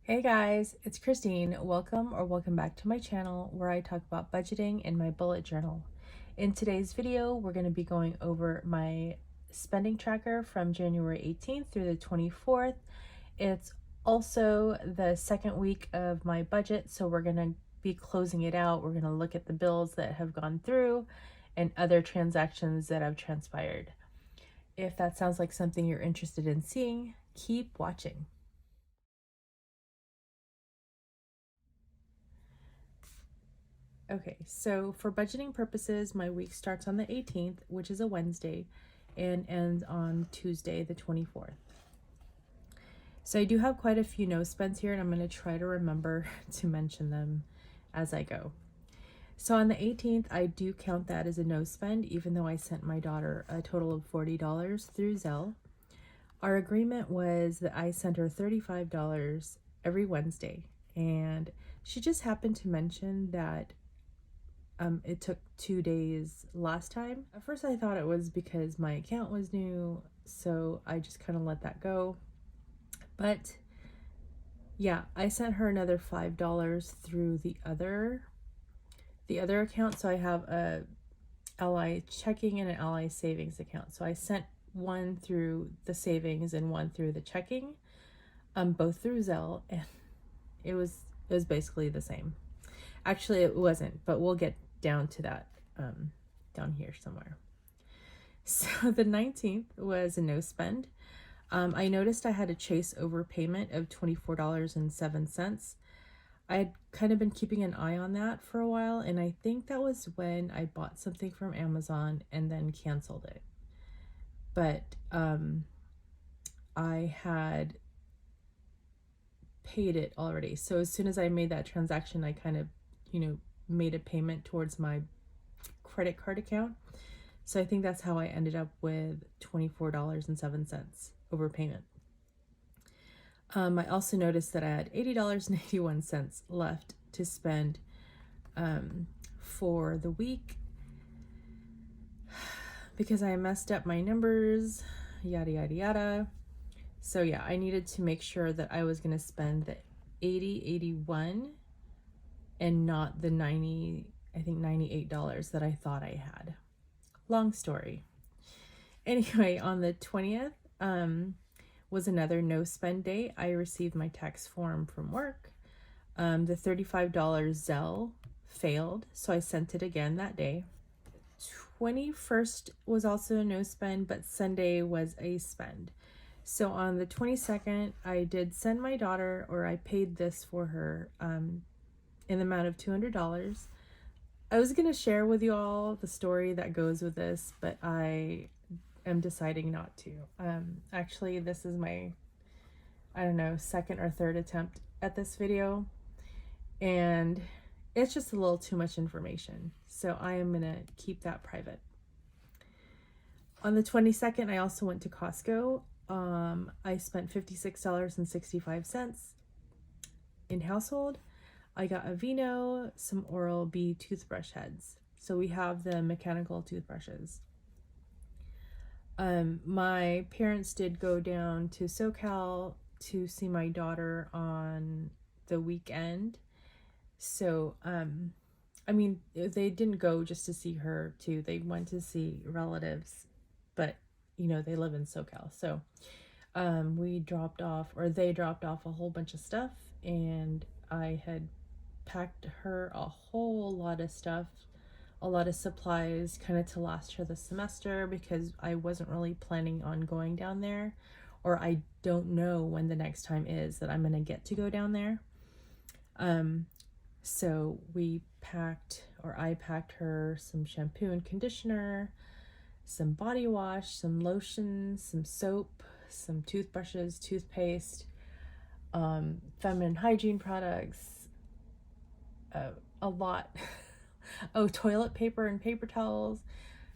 Hey guys, it's Christine. Welcome back to my channel where I talk about budgeting in my bullet journal. In today's video, we're going to be going over my spending tracker from January 18th through the 24th. It's also the second week of my budget, so we're going to be closing it out. We're going to look at the bills that have gone through and other transactions that have transpired. If that sounds like something you're interested in seeing, keep watching. Okay, so for budgeting purposes, my week starts on the 18th, which is a Wednesday, and ends on Tuesday, the 24th. So I do have quite a few no spends here, and I'm going to try to remember to mention them as I go. So on the 18th, I do count that as a no spend, even though I sent my daughter a total of $40 through Zelle. Our agreement was that I sent her $35 every Wednesday, and she just happened to mention that it took 2 days last time. At first I thought it was because my account was new, so I just kind of let that go. But yeah, I sent her another $5 through the other account. So I have a Ally checking and an Ally savings account. So I sent one through the savings and one through the checking, both through Zelle, and it was basically the same. Actually, it wasn't, but we'll get down to that down here somewhere. So the 19th was a no spend. I noticed I had a chase overpayment of $24.07. I had kind of been keeping an eye on that for a while, and I think that was when I bought something from Amazon and then canceled it. But I had paid it already. So as soon as I made that transaction, I kind of, made a payment towards my credit card account. So I think that's how I ended up with $24.07 overpayment. I also noticed that I had $80.81 left to spend for the week because I messed up my numbers, yada, yada, yada. So yeah, I needed to make sure that I was going to spend the $80.81 and not the $98 that I thought I had. Long story. Anyway, on the 20th was another no spend day. I received my tax form from work. The $35 Zelle failed, so I sent it again that day. 21st was also a no spend, but Sunday was a spend. So on the 22nd, I did send my daughter, or I paid this for her in the amount of $200. I was going to share with you all the story that goes with this, but I am deciding not to. Actually, this is my, second or third attempt at this video, and it's just a little too much information. So I am going to keep that private. On the 22nd, I also went to Costco. I spent $56.65 in household. I got a Vino, some Oral-B toothbrush heads. So we have the mechanical toothbrushes. My parents did go down to SoCal to see my daughter on the weekend. So, they didn't go just to see her too. They went to see relatives, but they live in SoCal. So, they dropped off a whole bunch of stuff, and I had packed her a whole lot of stuff, a lot of supplies, kind of to last her the semester, because I wasn't really planning on going down there, or I don't know when the next time is that I'm going to get to go down there. So I packed her some shampoo and conditioner, some body wash, some lotion, some soap, some toothbrushes, toothpaste, feminine hygiene products, a lot. Oh, toilet paper and paper towels,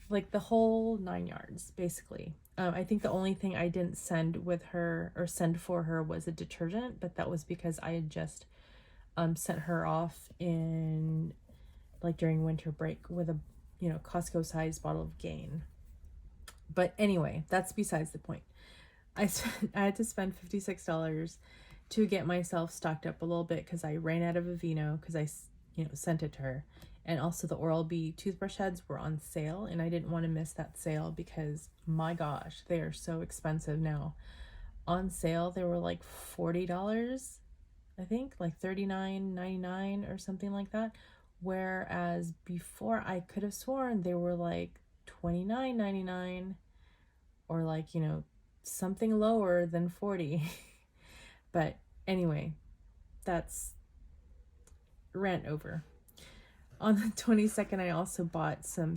like the whole 9 yards, basically. I think the only thing I didn't send for her was a detergent, but that was because I had just sent her off during winter break with a Costco sized bottle of Gain. But anyway, that's besides the point. I had to spend $56 to get myself stocked up a little bit because I ran out of Aveeno because I, sent it to her. And also the Oral-B toothbrush heads were on sale, and I didn't want to miss that sale because, my gosh, they are so expensive now. On sale, they were like $40, I think, like $39.99 or something like that. Whereas before, I could have sworn they were like $29.99 or like, something lower than 40. But anyway, that's rant over. On the 22nd, I also bought some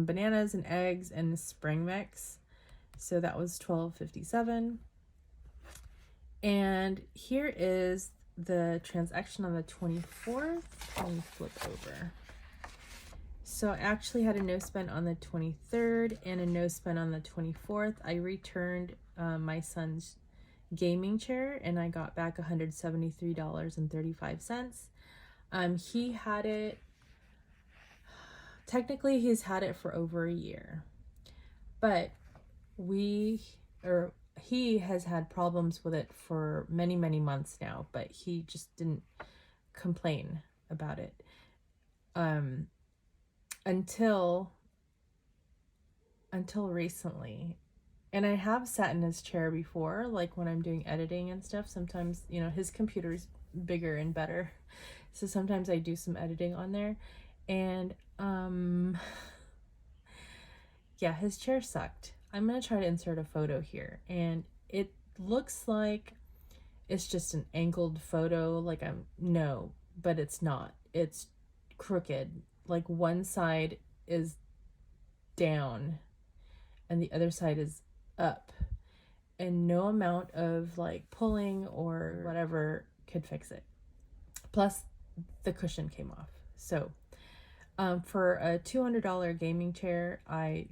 bananas and eggs and spring mix. So that was $12.57. And here is the transaction on the 24th. Let me flip over. So I actually had a no spend on the 23rd and a no spend on the 24th. I returned my son's gaming chair and I got back $173.35. He had it, technically he's had it for over a year, but he has had problems with it for many, many months now, but he just didn't complain about it until recently. And I have sat in his chair before, like when I'm doing editing and stuff. Sometimes, his computer's bigger and better, so sometimes I do some editing on there. And yeah, his chair sucked. I'm gonna try to insert a photo here, and it looks like it's just an angled photo, like no, but it's not. It's crooked. Like one side is down and the other side is up, and no amount of like pulling or whatever could fix it. Plus the cushion came off. So for a $200 gaming chair, I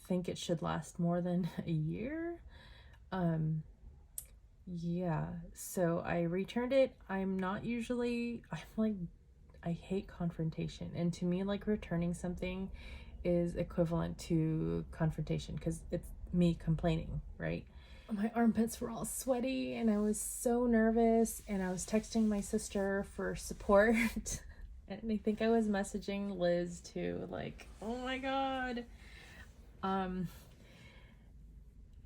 think it should last more than a year. Yeah, so I returned it. I hate confrontation, and to me, like, returning something is equivalent to confrontation because it's me complaining, right? My armpits were all sweaty and I was so nervous, and I was texting my sister for support and I think I was messaging Liz too, like, oh my god.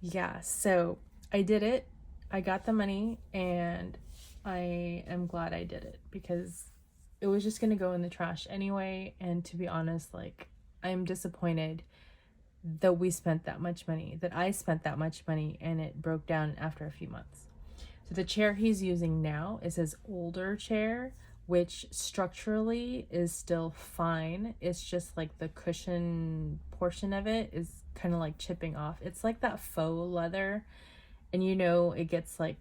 Yeah, so I did it. I got the money, and I am glad I did it because it was just going to go in the trash anyway. And to be honest, like, I'm disappointed that I spent that much money, and it broke down after a few months. So the chair he's using now is his older chair, which structurally is still fine. It's just like the cushion portion of it is kind of like chipping off. It's like that faux leather, and it gets like,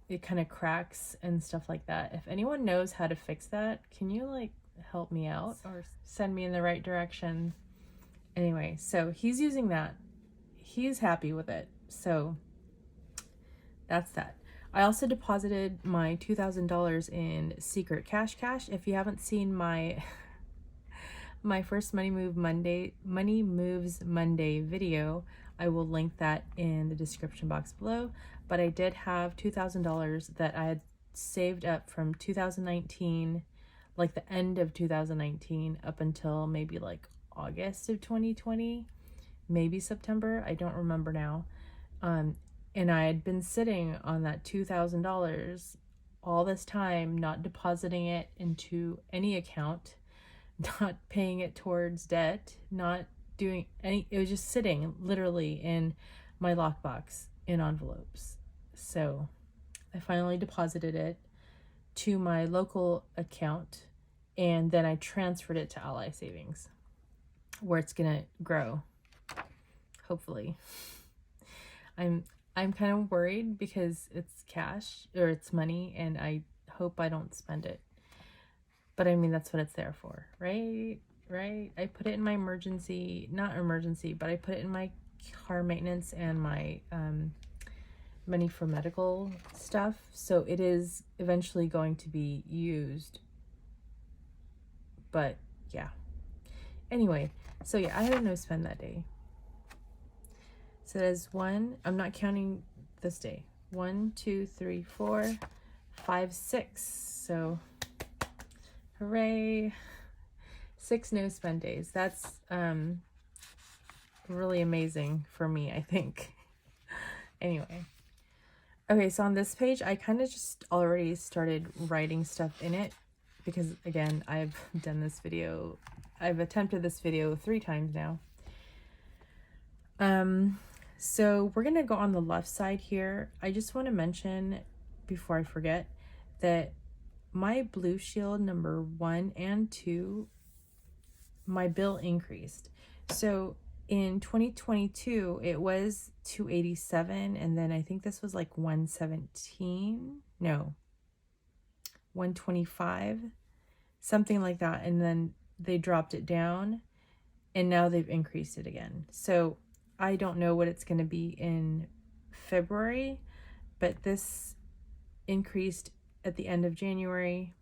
it kind of cracks and stuff like that. If anyone knows how to fix that, can you like help me out or send me in the right direction? Anyway, so he's using that. He's happy with it. So that's that. I also deposited my $2,000 in Secret Cash. If you haven't seen my first Money Moves Monday video, I will link that in the description box below. But I did have $2,000 that I had saved up from 2019, like the end of 2019 up until maybe like August of 2020, maybe September, I don't remember now. And I had been sitting on that $2,000 all this time, not depositing it into any account, not paying it towards debt, not doing any, it was just sitting literally in my lockbox in envelopes. So I finally deposited it to my local account, and then I transferred it to Ally Savings, where it's gonna grow, hopefully. I'm kind of worried because it's cash, or it's money, and I hope I don't spend it. But I mean, that's what it's there for, right? I put it in my not emergency, but I put it in my car maintenance and my money for medical stuff. So it is eventually going to be used. But yeah. Anyway, so yeah, I had a no spend that day. So there's one, I'm not counting this day, 1, 2, 3, 4, 5, 6. So hooray. 6 no spend days. That's really amazing for me, I think. Anyway. Okay, so on this page, I kind of just already started writing stuff in it because, again, I've done this video. I've attempted this video 3 times now. So we're going to go on the left side here. I just want to mention, before I forget, that my Blue Shield number 1 and 2, my bill increased. So in 2022, it was $287, and then I think this was like $117. No, $125, something like that. And then they dropped it down, and now they've increased it again. So I don't know what it's going to be in February, but this increased at the end of January.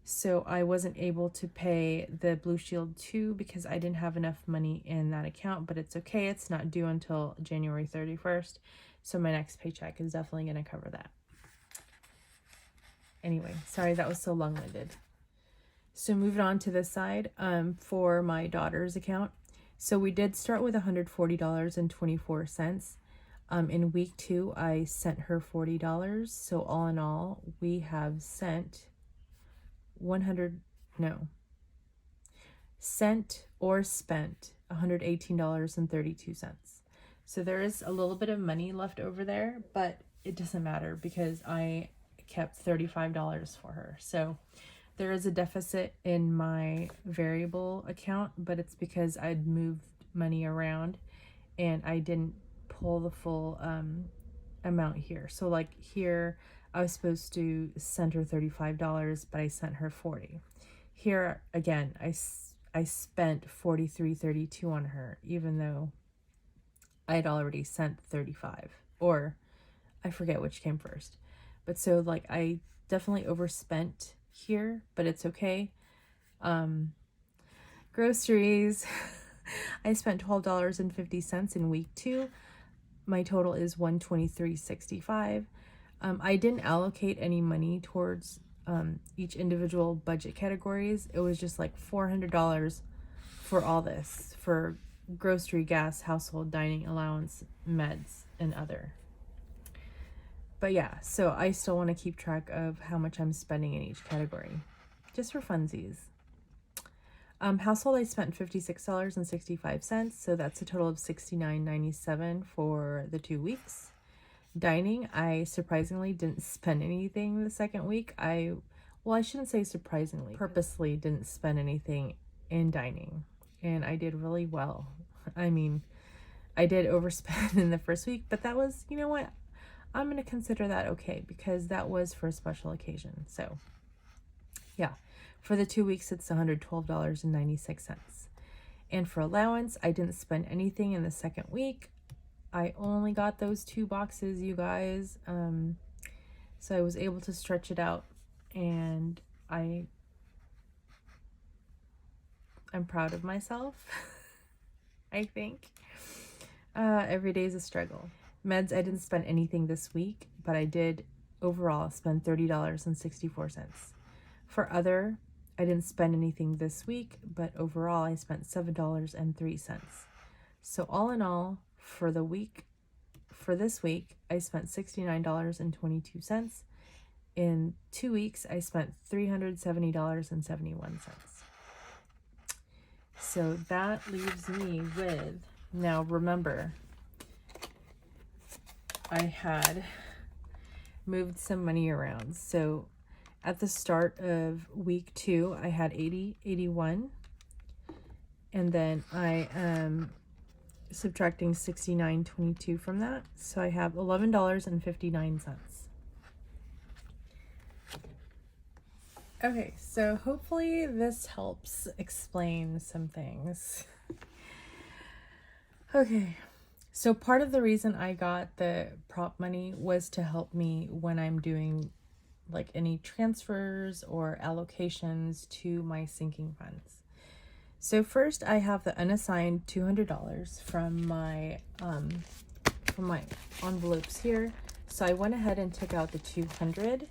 So I wasn't able to pay the Blue Shield 2 because I didn't have enough money in that account, but it's okay. It's not due until January 31st. So my next paycheck is definitely going to cover that. Anyway, sorry that was so long-winded. So moving on to this side, for my daughter's account. So we did start with $140.24. In week 2, I sent her $40. So all in all, we have sent sent or spent $118.32. So there is a little bit of money left over there, but it doesn't matter because I kept $35 for her. So there is a deficit in my variable account, but it's because I'd moved money around and I didn't pull the full amount here. So like here, I was supposed to send her $35, but I sent her $40. Here again, I spent $43.32 on her, even though I had already sent $35, or I forget which came first. But so like I definitely overspent here, but it's okay. Groceries. I spent $12.50 in week 2. My total is $123.65. I didn't allocate any money towards each individual budget categories. It was just like $400 for all this, for grocery, gas, household, dining allowance, meds, and other. But yeah, so I still want to keep track of how much I'm spending in each category, just for funsies. Household, I spent $56.65, so that's a total of $69.97 for the 2 weeks. Dining, I surprisingly didn't spend anything the second week. I shouldn't say surprisingly, purposely didn't spend anything in dining, and I did really well. I mean, I did overspend in the first week, but that was, you know what? I'm going to consider that okay because that was for a special occasion. So yeah, for the 2 weeks, it's $112.96. And for allowance, I didn't spend anything in the second week. I only got those 2 boxes, you guys. So I was able to stretch it out, and I'm proud of myself. I think. Every day is a struggle. Meds, I didn't spend anything this week, but I did overall spend $30.64. For other, I didn't spend anything this week, but overall I spent $7.03. So all in all, for this week, I spent $69.22. In 2 weeks, I spent $370.71. So that leaves me with, now remember, I had moved some money around. So at the start of week 2, I had $80.81, and then I am subtracting $69.22 from that, so I have $11.59. Okay, so hopefully this helps explain some things. Okay, so part of the reason I got the prop money was to help me when I'm doing like any transfers or allocations to my sinking funds. So first I have the unassigned $200 from my envelopes here. So I went ahead and took out the 200,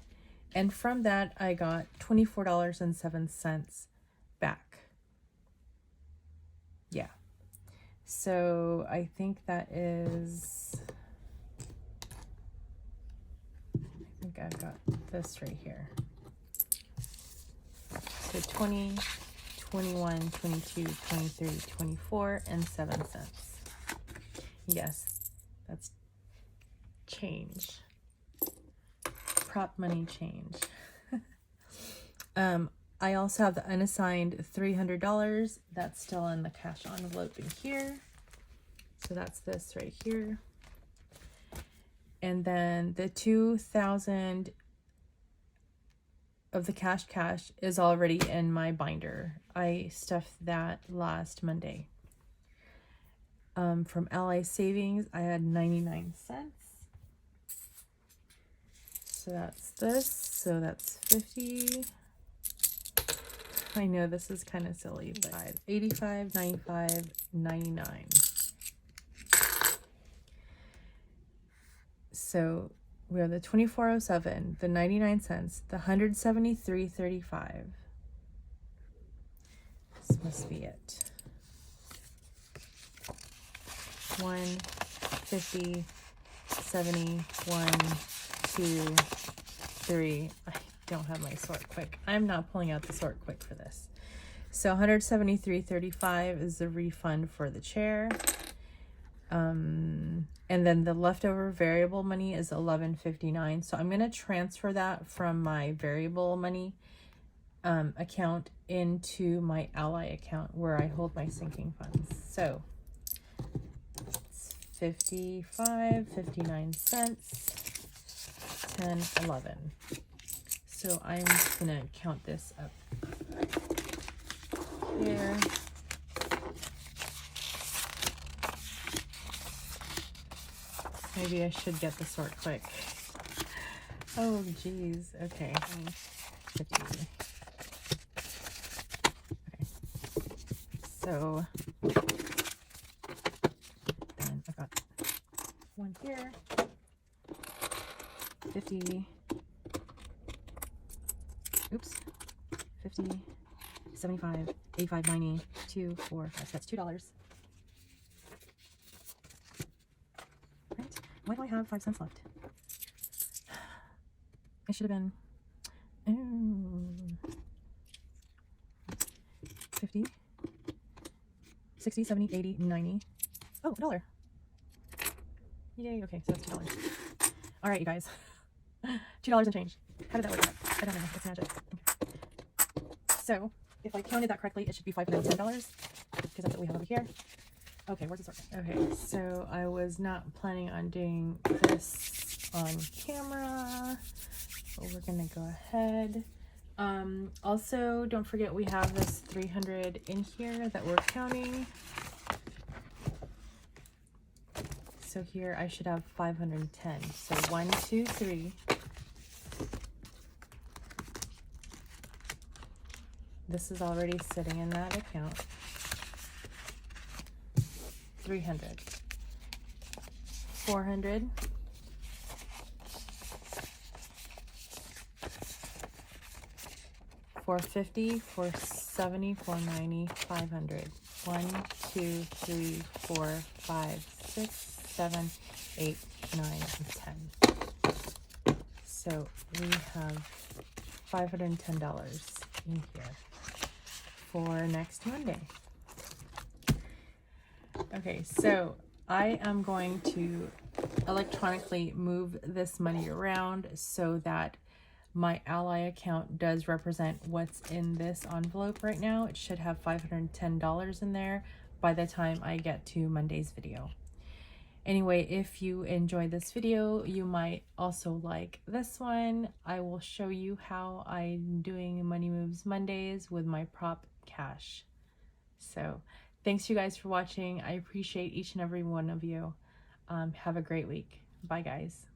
and from that I got $24.07 back. Yeah. So I think that is, I think I've got this right here. So 20, 21, 22, 23, 24, and 7 cents. Yes, that's change. Prop money change. I also have the unassigned $300. That's still in the cash envelope in here. So that's this right here. And then the 2,000 of the cash is already in my binder. I stuffed that last Monday. From Ally Savings, I had 99 cents. So that's this. So that's 50. I know this is kind of silly, but 85, 95, 99. So we have the 2407, the 99 cents, the 173.35. This must be it. 150, 70, 1, 2, 3. I don't have my sort quick. I'm not pulling out the sort quick for this. So 173.35 is the refund for the chair. And then the leftover variable money is $11.59. So I'm going to transfer that from my variable money account into my Ally account where I hold my sinking funds. So it's 55, 59 cents, 10, 11. So I'm just going to count this up here. Maybe I should get the sort quick. Oh, geez. Okay. 50. Okay. So then I've got one here. 50. Oops. 50, 75, 85, 90, 2, 4, 5. So that's $2. Right? Why do I have 5 cents left? I should have been 50, 60, 70, 80, 90. Oh, $1. Yay, okay, so that's $2. All right, you guys. $2 and change. How did that work out? I don't know. It's magic. Okay. So, if I counted that correctly, it should be $510 because that's what we have over here. Okay, where's the sort? Okay, so I was not planning on doing this on camera, but we're gonna go ahead. Also, don't forget we have this 300 in here that we're counting. So here I should have 510. So 1, 2, 3. This is already sitting in that account. 300, 400, 450, 470, 490, 500. 1, 2, 3, 4, 5, 6, 7, 8, 9, and 10. So we have $510 in here for next Monday. Okay, so I am going to electronically move this money around so that my Ally account does represent what's in this envelope right now. It should have $510 in there by the time I get to Monday's video. Anyway, if you enjoyed this video, you might also like this one. I will show you how I'm doing Money Moves Mondays with my prop cash. So thanks you guys for watching. I appreciate each and every one of you. Have a great week. Bye guys.